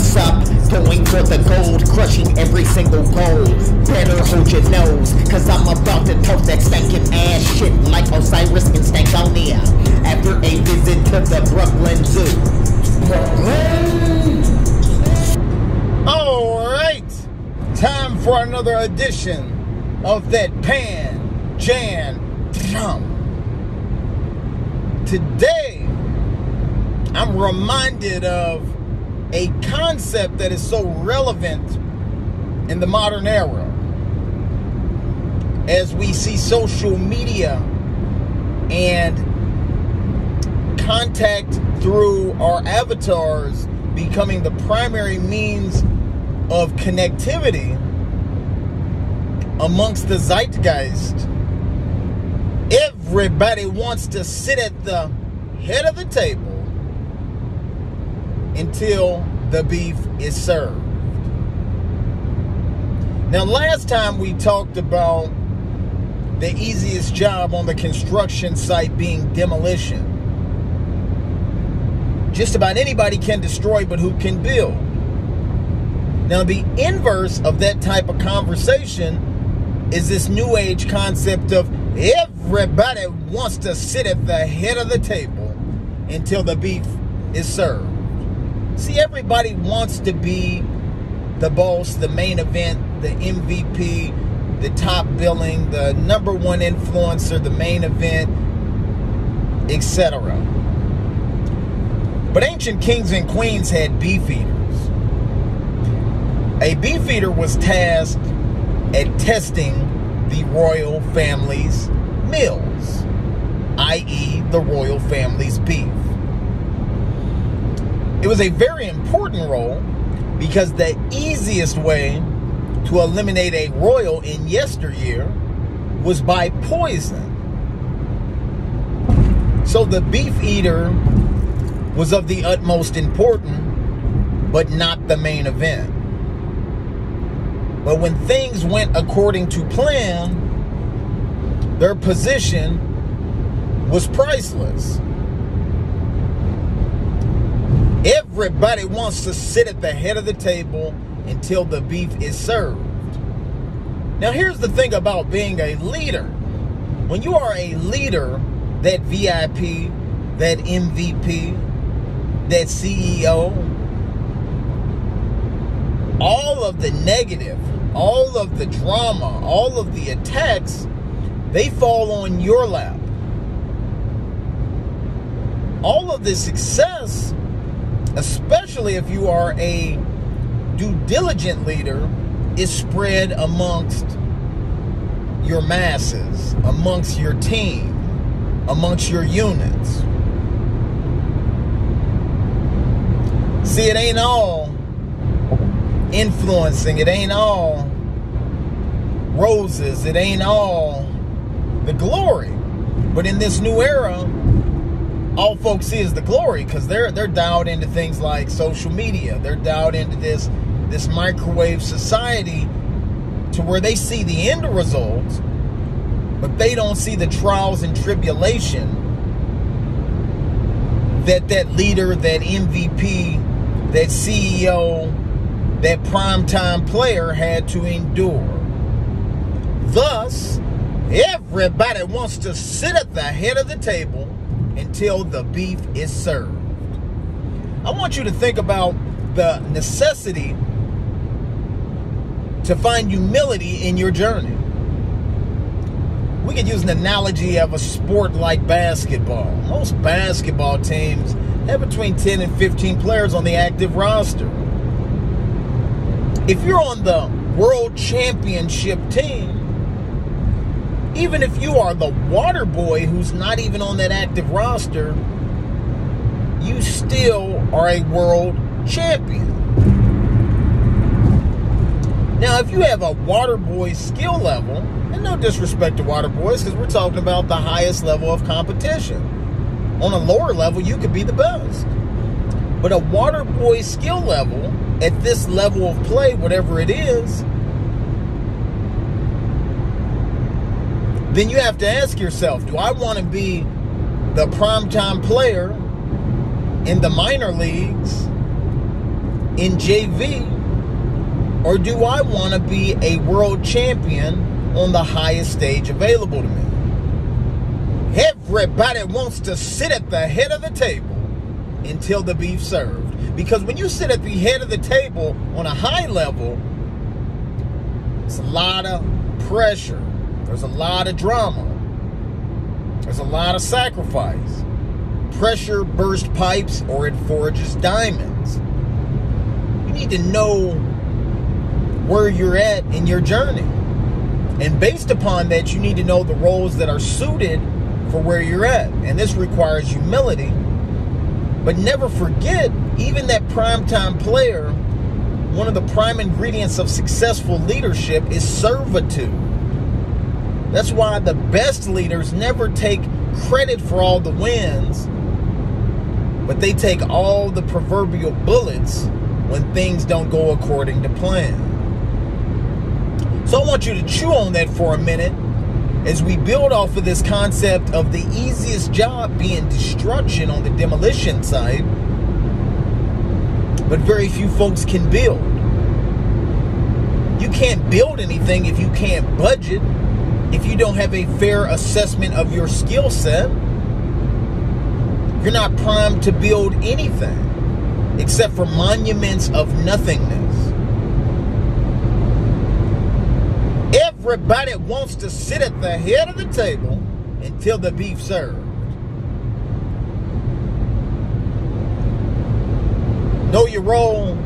what's up? Going for the gold, crushing every single goal. Better hold your nose, cause I'm about to toast that stankin' ass shit like Osiris in Stankonia after a visit to the Brooklyn Zoo. Brooklyn! Alright, time for another edition of that Panjandrum. Today, I'm reminded of a concept that is so relevant in the modern era. As we see social media and contact through our avatars becoming the primary means of connectivity amongst the zeitgeist, everybody wants to sit at the head of the table until the beef is served. Now, last time we talked about the easiest job on the construction site being demolition. Just about anybody can destroy, but who can build? Now, the inverse of that type of conversation is this new age concept of everybody wants to sit at the head of the table until the beef is served. See, everybody wants to be the boss, the main event, the MVP, the top billing, the number one influencer, the main event, etc. But ancient kings and queens had beefeaters. A beefeater was tasked at testing the royal family's meals, i.e. the royal family's beef. It was a very important role because the easiest way to eliminate a royal in yesteryear was by poison. So the beef eater was of the utmost importance, but not the main event. But when things went according to plan, their position was priceless. Everybody wants to sit at the head of the table until the beef is served. Now, here's the thing about being a leader. When you are a leader, that VIP, that MVP, that CEO, all of the negative, all of the drama, all of the attacks, they fall on your lap. All of the success, especially if you are a due diligent leader, is spread amongst your masses, amongst your team, amongst your units. See, it ain't all influencing, it ain't all roses, it ain't all the glory. But in this new era, all folks see is the glory, because they're dialed into things like social media. They're dialed into this microwave society to where they see the end results, but they don't see the trials and tribulation that leader, that MVP, that CEO, that primetime player had to endure. Thus, everybody wants to sit at the head of the table until the beef is served. I want you to think about the necessity to find humility in your journey. We could use an analogy of a sport like basketball. Most basketball teams have between 10 and 15 players on the active roster. If you're on the world championship team, even if you are the water boy who's not even on that active roster, you still are a world champion. Now, if you have a water boy skill level, and no disrespect to water boys, because we're talking about the highest level of competition. On a lower level, you could be the best. But a water boy skill level, at this level of play, whatever it is, then you have to ask yourself, do I want to be the primetime player in the minor leagues in JV, or do I want to be a world champion on the highest stage available to me? Everybody wants to sit at the head of the table until the beef served. Because when you sit at the head of the table on a high level, it's a lot of pressure. There's a lot of drama. There's a lot of sacrifice. Pressure bursts pipes or it forges diamonds. You need to know where you're at in your journey. And based upon that, you need to know the roles that are suited for where you're at. And this requires humility. But never forget, even that primetime player, one of the prime ingredients of successful leadership is servitude. That's why the best leaders never take credit for all the wins, but they take all the proverbial bullets when things don't go according to plan. So I want you to chew on that for a minute as we build off of this concept of the easiest job being destruction on the demolition site, but very few folks can build. You can't build anything if you can't budget, if you don't have a fair assessment of your skill set. You're not primed to build anything except for monuments of nothingness. Everybody wants to sit at the head of the table until the beef served. Know your role,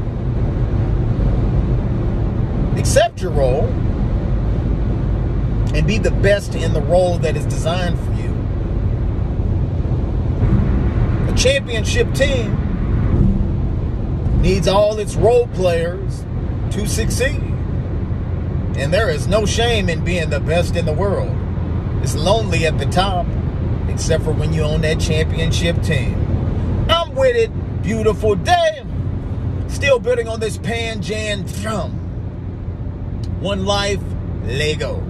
accept your role, and be the best in the role that is designed for you. A championship team needs all its role players to succeed. And there is no shame in being the best in the world. It's lonely at the top, except for when you own that championship team. I'm with it. Beautiful day. Still building on this Panjandrum. One life, Lego.